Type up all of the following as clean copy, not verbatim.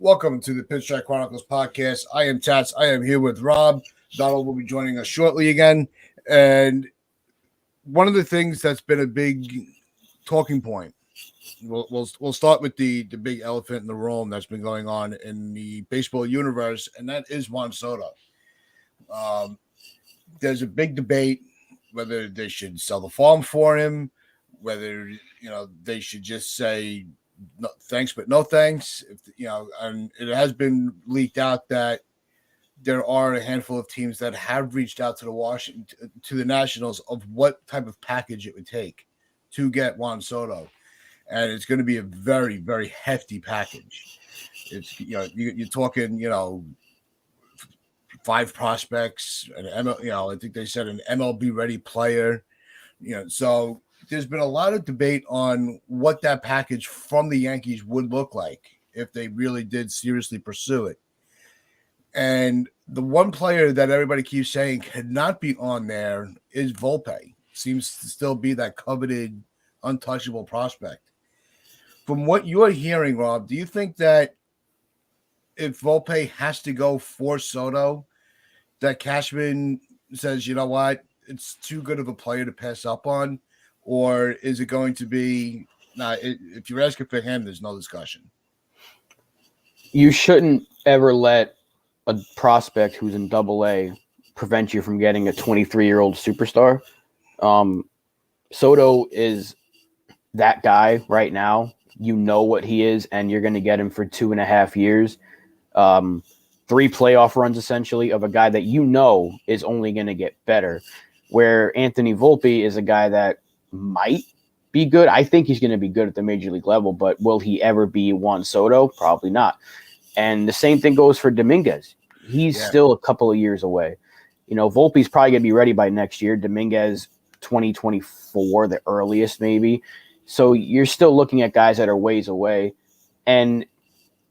Welcome to the Pitch Track Chronicles podcast. I am Tats. I am here with Rob. Donald will be joining us shortly again. And one of the things that's been a big talking point, we'll start with the big elephant in the room that's been going on in the baseball universe, and that is Juan Soto. There's a big debate whether they should sell the farm for him, whether they should just say no, thanks, but no thanks. And it has been leaked out that there are a handful of teams that have reached out to the Nationals of what type of package it would take to get Juan Soto, and it's going to be a very, very hefty package. It's you're talking 5 prospects, I think they said an MLB ready player, so. There's been a lot of debate on what that package from the Yankees would look like if they really did seriously pursue it. And the one player that everybody keeps saying cannot be on there is Volpe. Seems to still be that coveted, untouchable prospect. From what you're hearing, Rob, do you think that if Volpe has to go for Soto, that Cashman says, you know what, it's too good of a player to pass up on? Or is it going to be if you're asking for him, there's no discussion. You shouldn't ever let a prospect who's in Double-A prevent you from getting a 23-year-old superstar. Soto is that guy right now. You know what he is, and you're going to get him for 2.5 years. 3 playoff runs, essentially, of a guy that is only going to get better. Where Anthony Volpe is a guy that might be good. I think he's going to be good at the major league level, but will he ever be Juan Soto? Probably not. And the same thing goes for Dominguez. He's still a couple of years away. Volpe's probably going to be ready by next year. Dominguez, 2024, the earliest maybe. So you're still looking at guys that are ways away. And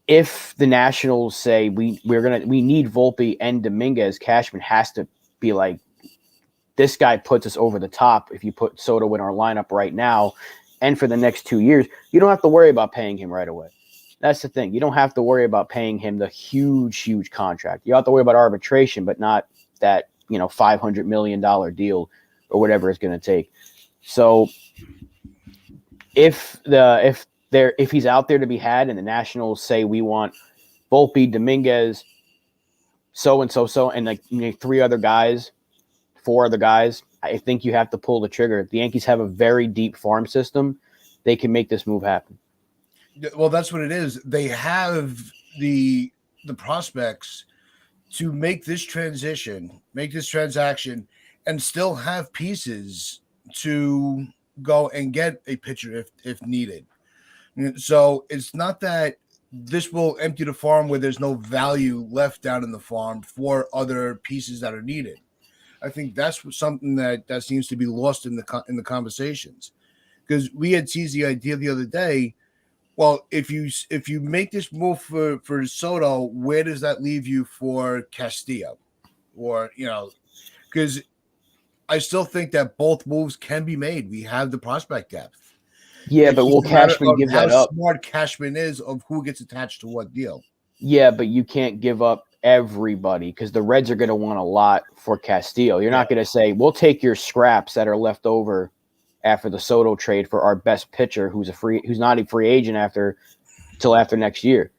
if the Nationals say we need Volpe and Dominguez, Cashman has to be like, this guy puts us over the top. If you put Soto in our lineup right now and for the next 2 years, you don't have to worry about paying him right away. That's the thing. You don't have to worry about paying him the huge, huge contract. You have to worry about arbitration, but not that, $500 million deal or whatever it's going to take. So if he's out there to be had and the Nationals say we want Volpe, Dominguez, so-and-so, and like 4 other guys, I think you have to pull the trigger. If the Yankees have a very deep farm system, they can make this move happen. Well, that's what it is. They have the prospects to make this transaction, and still have pieces to go and get a pitcher if needed. So it's not that this will empty the farm where there's no value left down in the farm for other pieces that are needed. I think that's something that seems to be lost in the conversations, because we had teased the idea the other day. Well, if you make this move for Soto, where does that leave you for Castillo? Or because I still think that both moves can be made. We have the prospect depth. Yeah, but will Cashman give that up? How smart Cashman is of who gets attached to what deal. Yeah, but you can't give up everybody because the Reds are going to want a lot for Castillo. You're not going to say, we'll take your scraps that are left over after the Soto trade for our best pitcher who's not a free agent till after next year.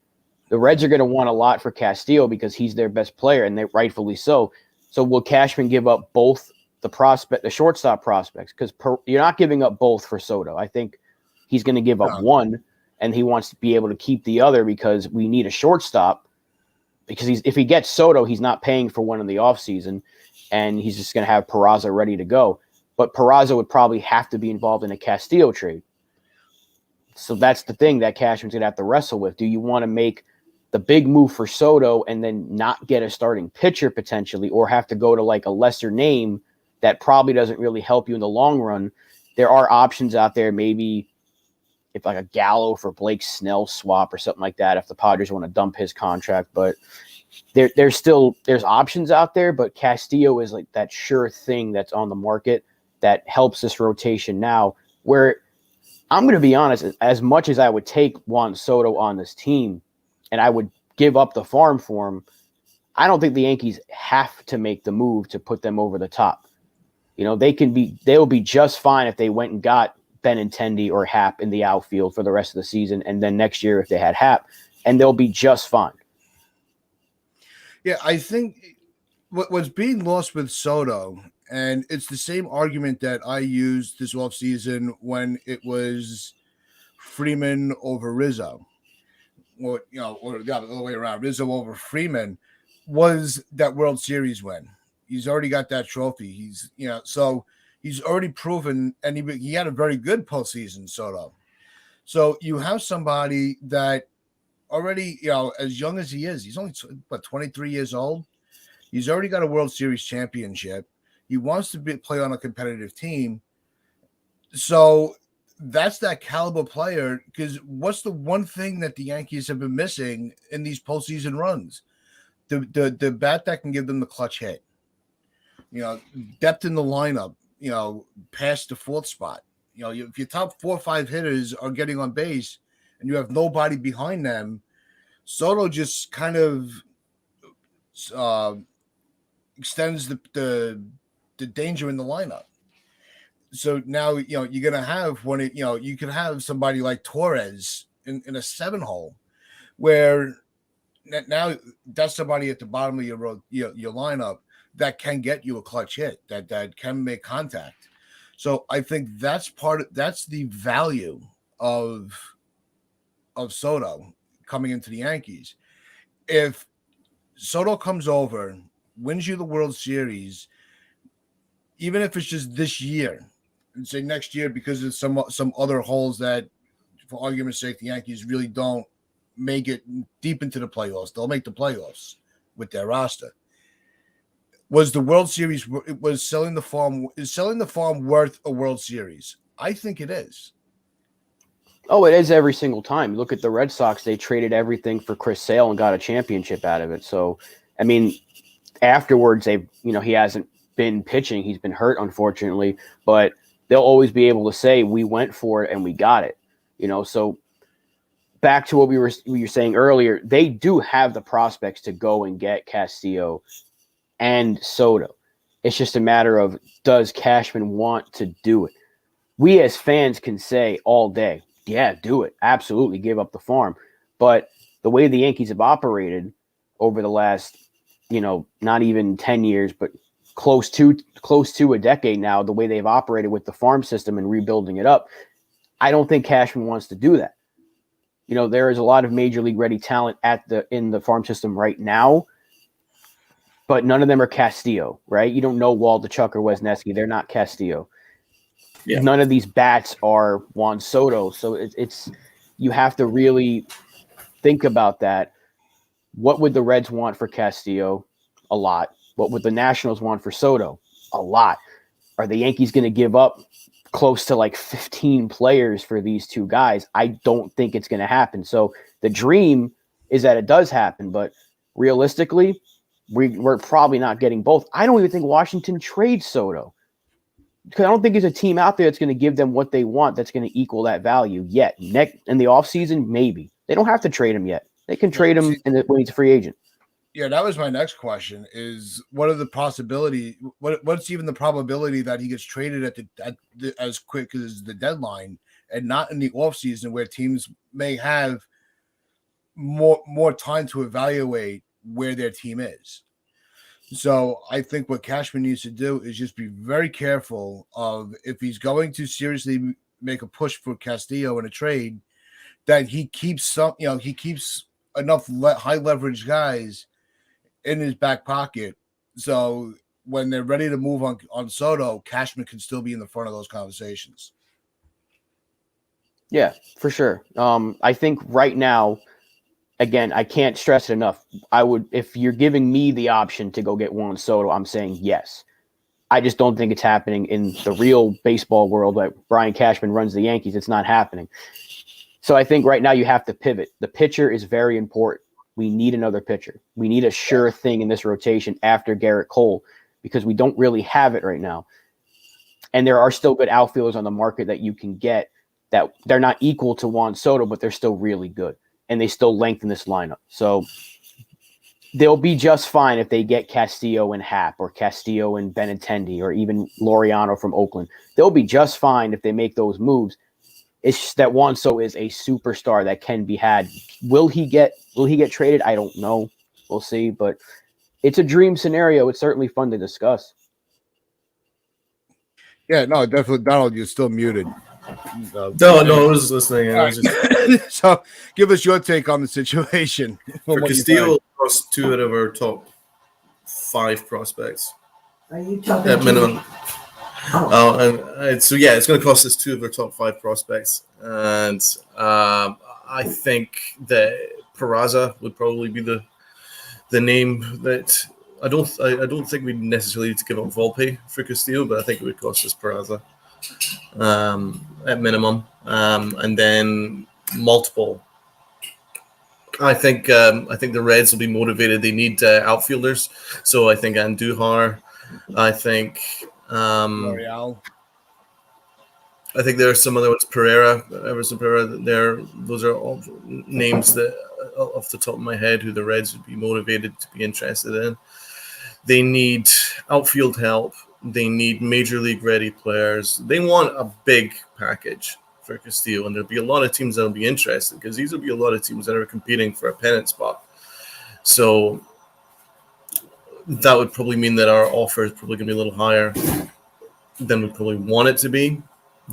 The Reds are going to want a lot for Castillo because he's their best player, and they rightfully so. So will Cashman give up both the shortstop prospects? Because you're not giving up both for Soto. I think he's going to give up one, and he wants to be able to keep the other because we need a shortstop. Because if he gets Soto, he's not paying for one in the offseason, and he's just going to have Peraza ready to go. But Peraza would probably have to be involved in a Castillo trade. So that's the thing that Cashman's going to have to wrestle with. Do you want to make the big move for Soto and then not get a starting pitcher potentially, or have to go to like a lesser name that probably doesn't really help you in the long run? There are options out there, maybe if like a Gallo for Blake Snell swap or something like that, if the Padres want to dump his contract. But there's options out there, but Castillo is like that sure thing that's on the market that helps this rotation now, where I'm going to be honest, as much as I would take Juan Soto on this team, and I would give up the farm for him, I don't think the Yankees have to make the move to put them over the top. They'll be just fine if they went and got Benintendi or Happ in the outfield for the rest of the season, and then next year if they had Happ, and they'll be just fine. Yeah, I think what's being lost with Soto, and it's the same argument that I used this offseason when it was Freeman over Rizzo, or the other way around, Rizzo over Freeman, was that World Series win. He's already got that trophy. So he's already proven, and he had a very good postseason, Soto. So you have somebody that already, as young as he is, he's only 23 years old. He's already got a World Series championship. He wants to play on a competitive team. So that's that caliber player, because what's the one thing that the Yankees have been missing in these postseason runs? The bat that can give them the clutch hit. Depth in the lineup, past the fourth spot. If your top 4 or 5 hitters are getting on base and you have nobody behind them, Soto just kind of extends the danger in the lineup. So now, you're going to have you can have somebody like Torres in a 7-hole, where now that's somebody at the bottom of your lineup that can get you a clutch hit, that can make contact. So I think that's the value of Soto coming into the Yankees. If Soto comes over, wins you the World Series, even if it's just this year, and say next year, because of some other holes that, for argument's sake, the Yankees really don't make it deep into the playoffs. They'll make the playoffs with their roster. Was the World Series, was selling the farm worth a World Series? I think it is. Oh, it is every single time. Look at the Red Sox. They traded everything for Chris Sale and got a championship out of it. So, I mean, afterwards, he hasn't been pitching. He's been hurt, unfortunately, but they'll always be able to say, we went for it and we got it. So back to what we were saying earlier, they do have the prospects to go and get Castillo and Soto. It's just a matter of, does Cashman want to do it? We as fans can say all day, yeah, do it. Absolutely, give up the farm. But the way the Yankees have operated over the last, not even 10 years, but close to a decade now, the way they've operated with the farm system and rebuilding it up, I don't think Cashman wants to do that. There is a lot of major league ready talent in the farm system right now, but none of them are Castillo, right? You don't know Waldichuk or Wesneski. They're not Castillo. Yeah. None of these bats are Juan Soto. So it's you have to really think about that. What would the Reds want for Castillo? A lot. What would the Nationals want for Soto? A lot. Are the Yankees going to give up close to like 15 players for these two guys? I don't think it's going to happen. So the dream is that it does happen, but realistically, we're probably not getting both. I don't even think Washington trades Soto, because I don't think there's a team out there that's going to give them what they want that's going to equal that value yet. In the offseason, maybe. They don't have to trade him yet. They can trade him when he's a free agent. Yeah, that was my next question, is what are the possibility? What's even the probability that he gets traded as quick as the deadline, and not in the offseason, where teams may have more time to evaluate where their team is? So I think what Cashman needs to do is just be very careful of, if he's going to seriously make a push for Castillo in a trade, that he keeps enough high leverage guys in his back pocket, so when they're ready to move on Soto, Cashman can still be in the front of those conversations. Yeah, for sure. I think right now, again, I can't stress it enough. If you're giving me the option to go get Juan Soto, I'm saying yes. I just don't think it's happening in the real baseball world. Like Brian Cashman runs the Yankees, it's not happening. So I think right now you have to pivot. The pitcher is very important. We need another pitcher. We need a sure thing in this rotation after Garrett Cole, because we don't really have it right now. And there are still good outfielders on the market that you can get that they're not equal to Juan Soto, but they're still really good. and they still lengthen this lineup. So they'll be just fine if they get Castillo and Happ or Castillo and Benintendi or even Laureano from Oakland. They'll be just fine if they make those moves. It's just that Juan Soto is a superstar that can be had. Will he get traded? I don't know. We'll see. But it's a dream scenario. It's certainly fun to discuss. Yeah, no, definitely. Donald, you're still muted. No, I was listening. I was just... So, give us your take on the situation. For Castillo, lost 2 out of our top 5 prospects. Are you talking at minimum? And so yeah, it's going to cost us 2 of our top 5 prospects, and I think that Peraza would probably be the name that I don't think we necessarily need to give up Volpe for Castillo, but I think it would cost us Peraza at minimum, and then multiple. I think the Reds will be motivated. They need outfielders, so I think Andujar. I think L'Oreal. I think there are some other ones. Pereira, Everson Pereira. Those are all names that, off the top of my head, who the Reds would be motivated to be interested in. They need outfield help. They need major league ready players. They want a big package for Castillo, and there'll be a lot of teams that will be interested because these will be a lot of teams that are competing for a pennant spot. So that would probably mean that our offer is probably going to be a little higher than we probably want it to be.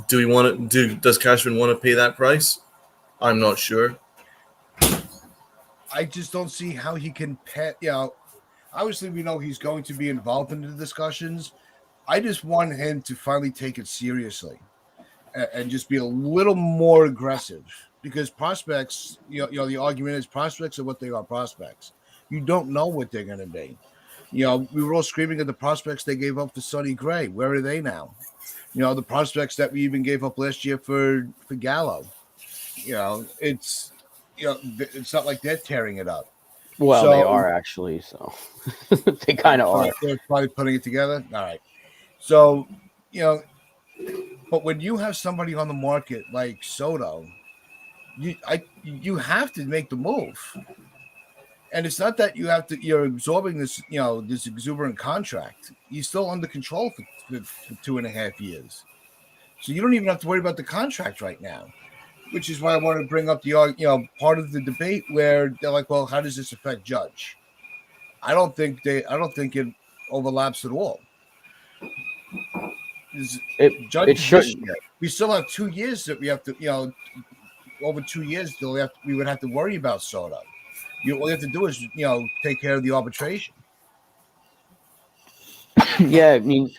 Does Cashman want to pay that price? I'm not sure. I just don't see how he can pay. Obviously we know he's going to be involved in the discussions. I just want him to finally take it seriously and just be a little more aggressive, because prospects, the argument is prospects are what they are, prospects. You don't know what they're going to be. We were all screaming at the prospects they gave up for Sonny Gray. Where are they now? The prospects that we even gave up last year for Gallo. It's not like they're tearing it up. Well, they are actually, so they kind of are. They're probably putting it together. All right. So, but when you have somebody on the market like Soto, you have to make the move. And it's not that you're absorbing this, this exuberant contract. He's still under control for 2.5 years. So you don't even have to worry about the contract right now, which is why I wanted to bring up the, part of the debate where they're like, well, how does this affect Judge? I don't think it overlaps at all. It shouldn't. We still have 2 years that we have to, over 2 years, we would have to worry about Soto. All you have to do is, take care of the arbitration. Yeah, I mean,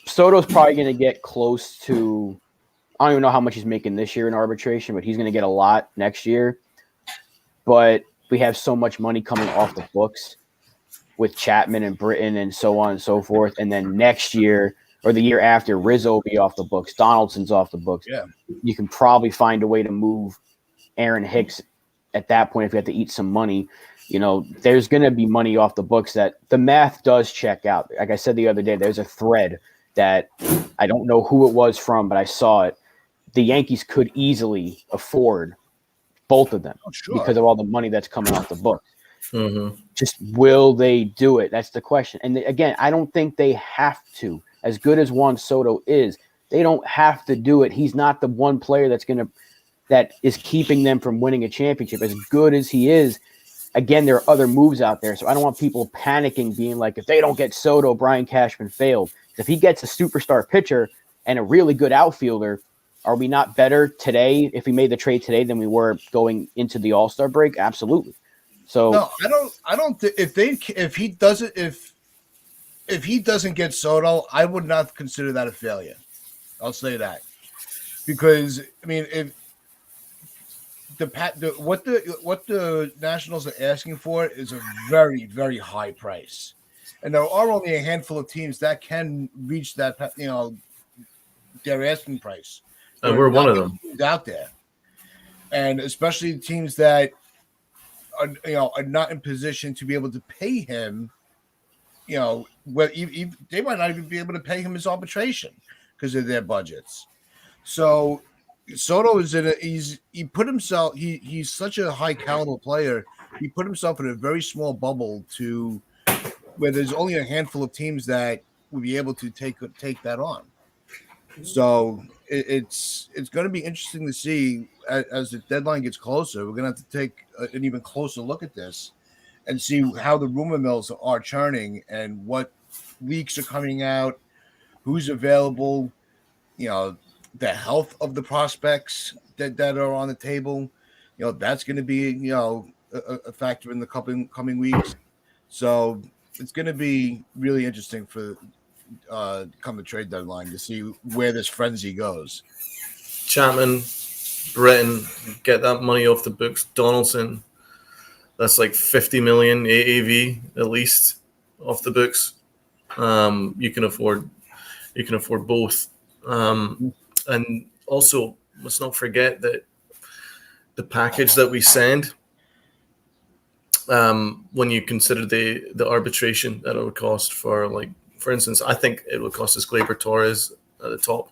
Soto's probably going to get close to, I don't even know how much he's making this year in arbitration, but he's going to get a lot next year. But we have so much money coming off the books with Chapman and Britton and so on and so forth. And then next year or the year after, Rizzo will be off the books. Donaldson's off the books. Yeah. You can probably find a way to move Aaron Hicks at that point if you have to eat some money. There's going to be money off the books that the math does check out. Like I said the other day, there's a thread that I don't know who it was from, but I saw it. The Yankees could easily afford both of them because of all the money that's coming off the books. Mm-hmm. Just will they do it? That's the question. And again, I don't think they have to. As good as Juan Soto is, they don't have to do it. He's not the one player that is keeping them from winning a championship. As good as he is, again, there are other moves out there. So I don't want people panicking, being like, if they don't get Soto, Brian Cashman failed. If he gets a superstar pitcher and a really good outfielder, are we not better today if we made the trade today than we were going into the All-Star break? Absolutely. So no, I don't think if he doesn't get Soto, I would not consider that a failure. I'll say that, because I mean, if what the Nationals are asking for is a very, very high price, and there are only a handful of teams that can reach that, their asking price. And we're one of them out there, and especially teams that are not in position to be able to pay him. They might not even be able to pay him his arbitration because of their budgets. So Soto is he put himself he's such a high caliber player. He put himself in a very small bubble to where there's only a handful of teams that would be able to take that on. So it's going to be interesting to see as the deadline gets closer. We're going to have to take an even closer look at this and see how the rumor mills are churning and what leaks are coming out, who's available, the health of the prospects that are on the table. That's going to be a factor in the coming weeks. So it's going to be really interesting for come the trade deadline to see where this frenzy goes. Chapman, Britton, get that money off the books. Donaldson, that's like 50 million AAV at least off the books. You can afford both. And also, let's not forget that the package that we send, when you consider the arbitration that it would cost for instance, I think it would cost us Gleyber Torres at the top,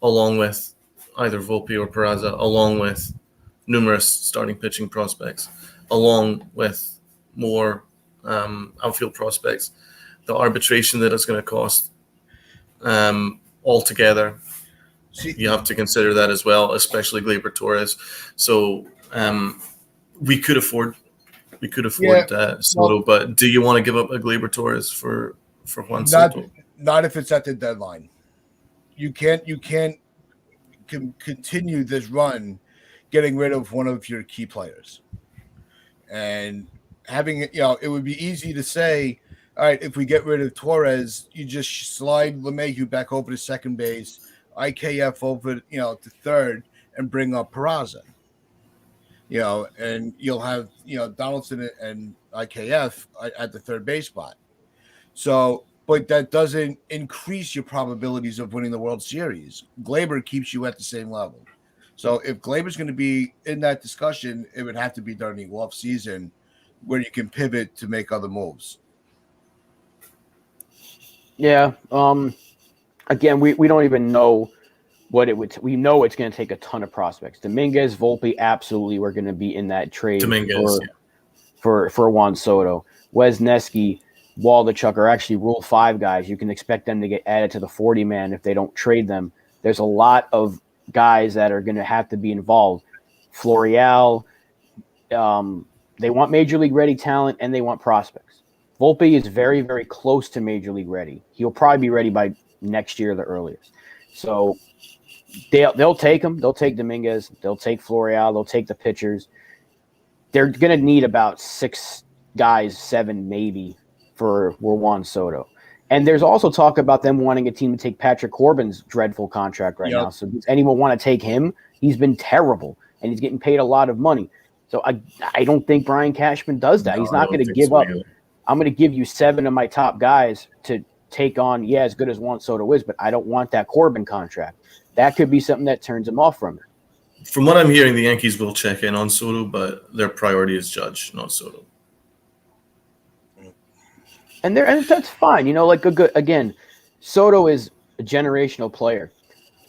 along with either Volpe or Peraza, along with numerous starting pitching prospects, along with more outfield prospects. The arbitration that it's going to cost altogether, you have to consider that as well, especially Gleyber Torres. So we could afford Soto, but do you want to give up a Gleyber Torres for Juan Soto? Not if it's at the deadline. You can't continue this run getting rid of one of your key players. And having it, it would be easy to say, all right, if we get rid of Torres, you just slide LeMahieu back over to second base, IKF over, to third, and bring up Peraza. And you'll have, Donaldson and IKF at the third base spot. So, but that doesn't increase your probabilities of winning the World Series. Gleyber keeps you at the same level. So if Glaber's going to be in that discussion, it would have to be during the off season where you can pivot to make other moves. Yeah. Again, we don't even know what it would. We know it's going to take a ton of prospects. Dominguez, Volpe, absolutely, we're going to be in that trade for Juan Soto. Wesneski, Waldichuk are actually Rule 5 guys. You can expect them to get added to the 40-man if they don't trade them. There's a lot of guys that are going to have to be involved. Florial, they want Major League ready talent and they want prospects. Volpe is very, very close to Major League ready. He'll probably be ready by next year, the earliest. So they'll take him. They'll take Dominguez. They'll take Florial. They'll take the pitchers. They're going to need about 6 guys, 7 maybe, for Juan Soto. And there's also talk about them wanting a team to take Patrick Corbin's dreadful contract right now. So does anyone want to take him? He's been terrible, and he's getting paid a lot of money. So I don't think Brian Cashman does that. No, he's not going to give up. Either. I'm going to give you 7 of my top guys to take on, as good as Juan Soto is, but I don't want that Corbin contract. That could be something that turns him off from it. From what I'm hearing, the Yankees will check in on Soto, but their priority is Judge, not Soto. And that's fine. Again, Soto is a generational player,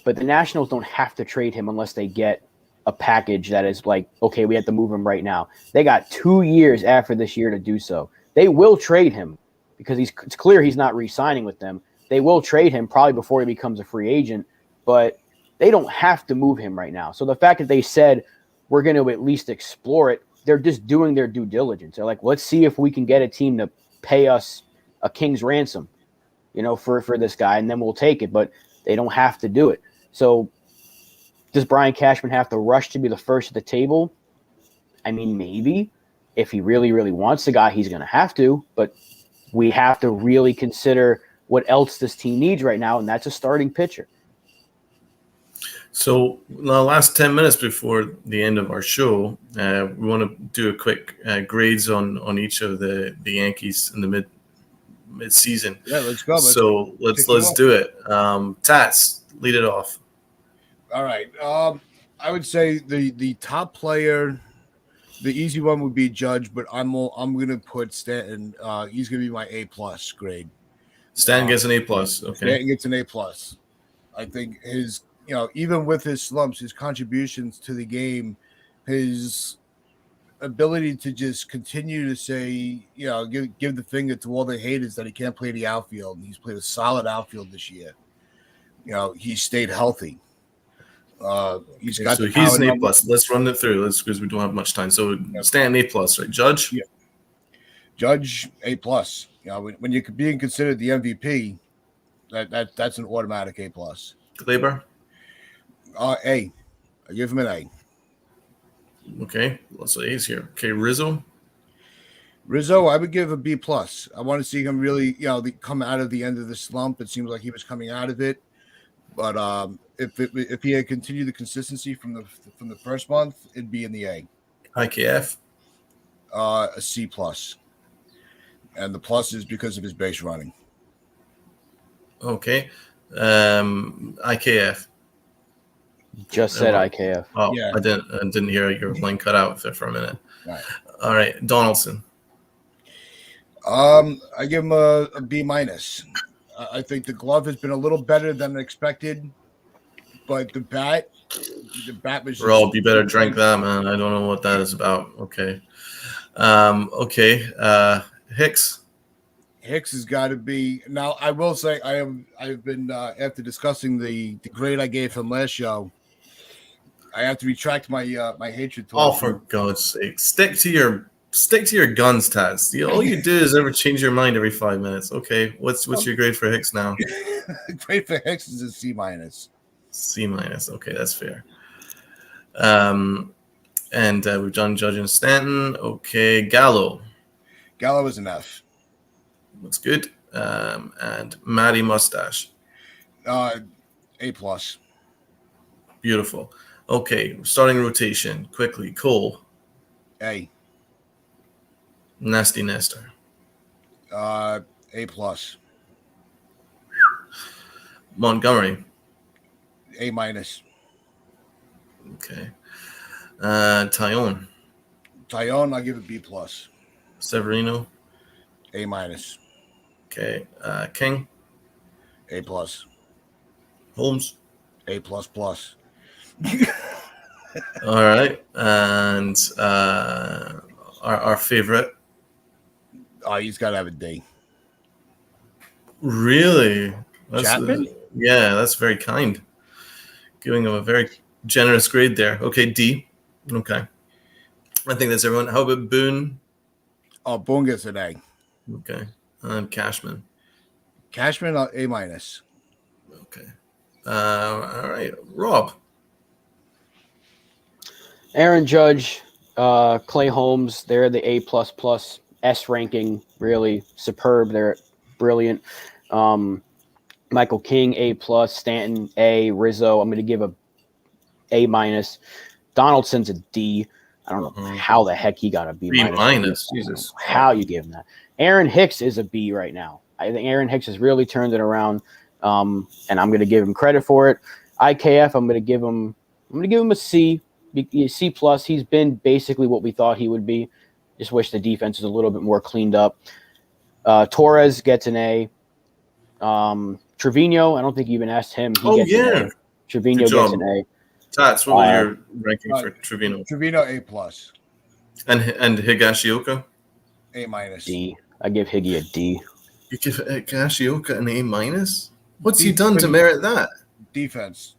but the Nationals don't have to trade him unless they get a package that is like, okay, we have to move him right now. They got 2 years after this year to do so. They will trade him because it's clear he's not re-signing with them. They will trade him probably before he becomes a free agent, but they don't have to move him right now. So the fact that they said we're going to at least explore it, they're just doing their due diligence. They're like, let's see if we can get a team to pay us a king's ransom, for this guy, and then we'll take it. But they don't have to do it. So does Brian Cashman have to rush to be the first at the table? I mean, maybe. If he really, really wants the guy, he's going to have to. But we have to really consider what else this team needs right now, and that's a starting pitcher. So the last 10 minutes before the end of our show, we want to do a quick grades on each of the Yankees in the mid-season. Yeah, let's go. Let's do it. Tats, lead it off. All right. I would say the top player, the easy one would be Judge, but I'm going to put Stanton. He's going to be my A+ grade. Stanton gets an A+. Okay. Stanton gets an A+. I think his even with his slumps, his contributions to the game, his ability to just continue to say, give the finger to all the haters that he can't play the outfield. And he's played a solid outfield this year. He stayed healthy. He's got so the he's power an A number. plus. Let's run it through. Because we don't have much time. So Stanton A plus, right? Judge. Yeah. Judge A plus. When you're being considered the MVP, that's an automatic A plus. Glaber. A. I give him an A. Okay, lots of A's here. Okay, Rizzo. Rizzo, I would give a B plus. I want to see him really, come out of the end of the slump. It seems like he was coming out of it, but if he had continued the consistency from the first month, it'd be in the A. IKF. A C plus, and the plus is because of his base running. Okay, IKF. Just said IKF. Oh, Yeah. I didn't hear your line cut out there for a minute. Right. All right, Donaldson. I give him a B minus. I think the glove has been a little better than expected, but the bat was just, Rob, you better drink that, man. I don't know what that is about. Okay. Hicks. Hicks has got to be. Now, I will say I've been after discussing the grade I gave him last show, I have to retract my my hatred towards For God's sake, stick to your guns, Taz. All you do is ever change your mind every 5 minutes. Okay, what's your grade for Hicks now? Grade for Hicks is a C minus. C minus. Okay, that's fair. And we've done Judge and Stanton. Okay, Gallo. Gallo is an F. Looks good. And Matty Mustache. A plus. Beautiful. Okay, starting rotation quickly. Cole. A. Nasty Nestor. A plus. Montgomery. A minus. Okay. Tyone. Tyone, I'll give it B plus. Severino. A minus. Okay. King. A plus. Holmes. A plus plus. All right. And our favorite. He's got to have a D. Really? Chapman? Yeah, that's very kind. Giving him a very generous grade there. Okay, D. Okay. I think that's everyone. How about Boone? Boone gets an A. Okay. And Cashman. Cashman, A minus. Okay. All right. Rob. Aaron Judge, Clay Holmes, they're the A++. S ranking, really superb. They're brilliant. Michael King, A+, Stanton, A, Rizzo, I'm going to give A minus. Donaldson's a D. I don't know how the heck he got a B minus. Jesus. How you give him that. Aaron Hicks is a B right now. I think Aaron Hicks has really turned it around, and I'm going to give him credit for it. IKF, I'm going to give him a C. C+. He's been basically what we thought he would be. Just wish the defense was a little bit more cleaned up. Torres gets an A. Trevino, I don't think you even asked him. He gets an A. Trevino gets an A. Tats, what was your ranking for Trevino? Trevino, A plus. And Higashioka? A minus. D. I give Higgy a D. You give Higashioka an A minus? What's he done to merit that? Defense.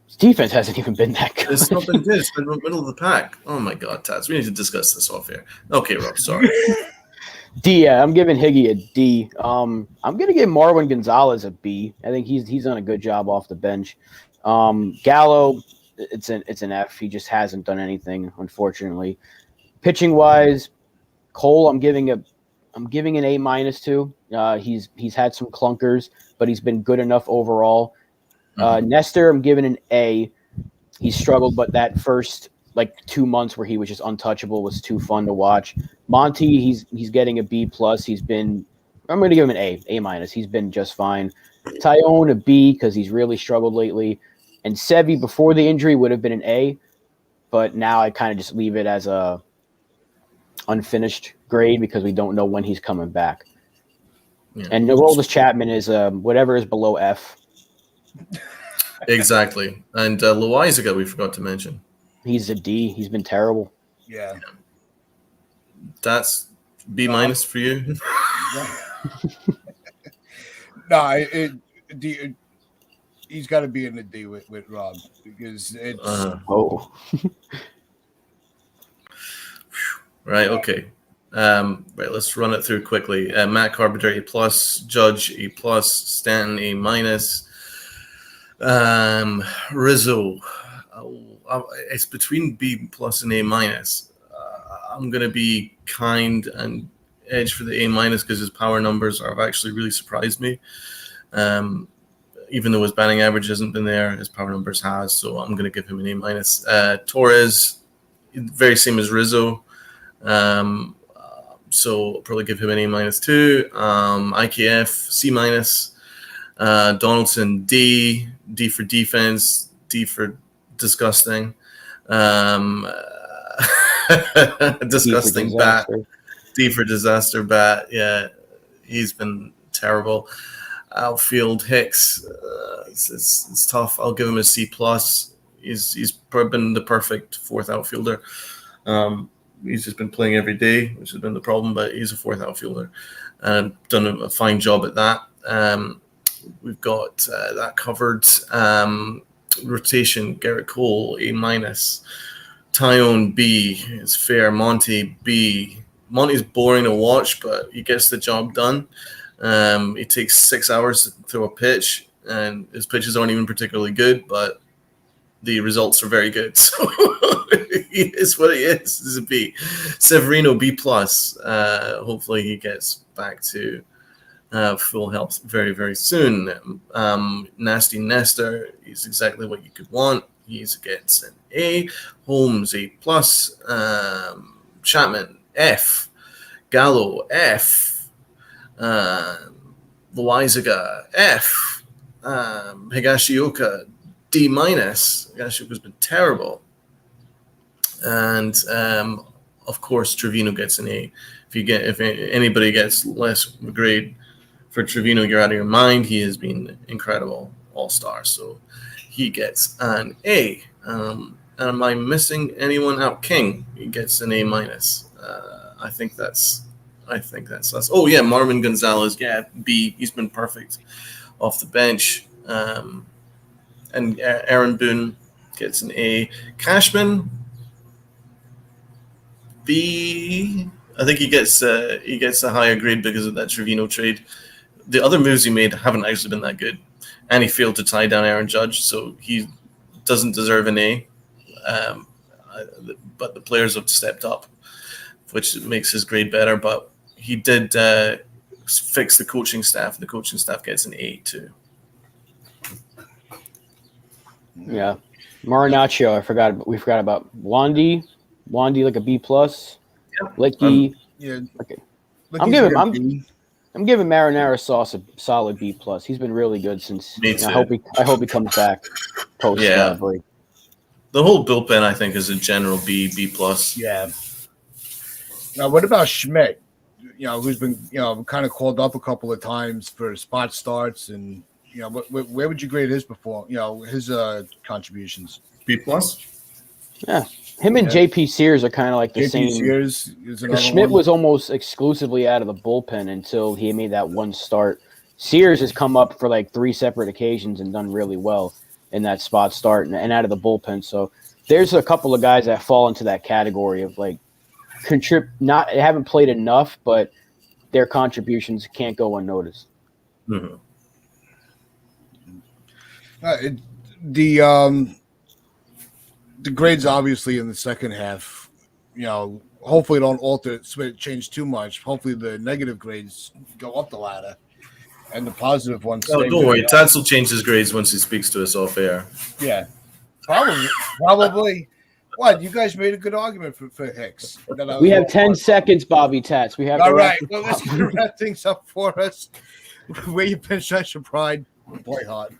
His defense hasn't even been that good. It's not been good. It's been the middle of the pack. Oh my God, Tats. We need to discuss this off here. Okay, Rob, sorry. D, yeah, I'm giving Higgy a D. I'm gonna give Marwin Gonzalez a B. I think he's done a good job off the bench. Gallo, it's an F. He just hasn't done anything, unfortunately. Pitching wise, Cole, I'm giving an A minus to. He's had some clunkers, but he's been good enough overall. Nestor, I'm giving an A. He struggled, but that first 2 months where he was just untouchable was too fun to watch. Monty, he's getting a B plus. I'm going to give him an A minus. He's been just fine. Tyone, a B because he's really struggled lately. And Sevy, before the injury, would have been an A, but now I kind of just leave it as a unfinished grade because we don't know when he's coming back. Yeah. And Aroldis Chapman is whatever is below F. Exactly. And Loizaga, we forgot to mention. He's a D. He's been terrible. Yeah. That's B minus for you. No, he's got to be in the D with Rob because it's Oh, right. Okay. Right. Let's run it through quickly. Matt Carpenter A plus, Judge A plus, Stanton A minus, Rizzo. It's between B plus and A minus. I'm gonna be kind and edge for the A minus because his power numbers have actually really surprised me. Even though his batting average hasn't been there, his power numbers has. So I'm going to give him an A minus. Torres, very same as Rizzo. So I'll probably give him an A minus too. IKF, C minus. Donaldson, D. D for defense. D for disgusting. Disgusting bat. D for disaster bat. Yeah, he's been terrible. Outfield Hicks, it's tough. I'll give him a C plus. He's been the perfect fourth outfielder. He's just been playing every day, which has been the problem. But he's a fourth outfielder and done a fine job at that. We've got that covered. Rotation: Garrett Cole A minus, Tyone B. It's fair. Monty B. Monty's boring to watch, but he gets the job done. It takes 6 hours to throw a pitch, and his pitches aren't even particularly good, but the results are very good. So he is what he is. This is a B. Severino B plus. Hopefully he gets back to full health very, very soon. Nasty Nestor. He's exactly what you could want. He gets an A. Holmes A plus. Chapman F. Gallo F. Loizaga F. Higashioka D minus. Higashioka's been terrible. And of course Trevino gets an A. If anybody gets less grade for Trevino, you're out of your mind. He has been incredible all-star. So he gets an A. Am I missing anyone out? King, he gets an A minus. I think that's us. Oh yeah, Marvin Gonzalez, yeah, B. He's been perfect off the bench. And Aaron Boone gets an A. Cashman, B. I think he gets a higher grade because of that Trevino trade. The other moves he made haven't actually been that good, and he failed to tie down Aaron Judge, so he doesn't deserve an A. But the players have stepped up, which makes his grade better. But he did fix the coaching staff. The coaching staff gets an A too. Yeah, Marinaccio. We forgot about Wandy. Wandy like a B plus. Yep. Licky. Yeah. Okay. I'm giving Marinara Sauce a solid B plus. He's been really good since. Me too. I hope he comes back post break. The whole bullpen, I think, is a general B plus. Yeah. Now, what about Schmidt? Who's been kind of called up a couple of times for spot starts, and where would you grade his his contributions? B plus. Yeah, him and JP Sears are kind of like the same. Sears is another Schmidt one. was almost exclusively out of the bullpen until he made that one start. Sears has come up for like 3 separate occasions and done really well in that spot start and out of the bullpen. So there's a couple of guys that fall into that category of like haven't played enough, but their contributions can't go unnoticed. Mm-hmm. The grades obviously in the second half, hopefully don't change too much. Hopefully the negative grades go up the ladder and the positive ones. Oh, don't worry. Tats will change his grades once he speaks to us off air. Yeah, probably. What, you guys made a good argument for Hicks. We have 10 seconds, Bobby Tats. We have all right. Well, let's wrap things up for us. Where you pinch your pride, play hard.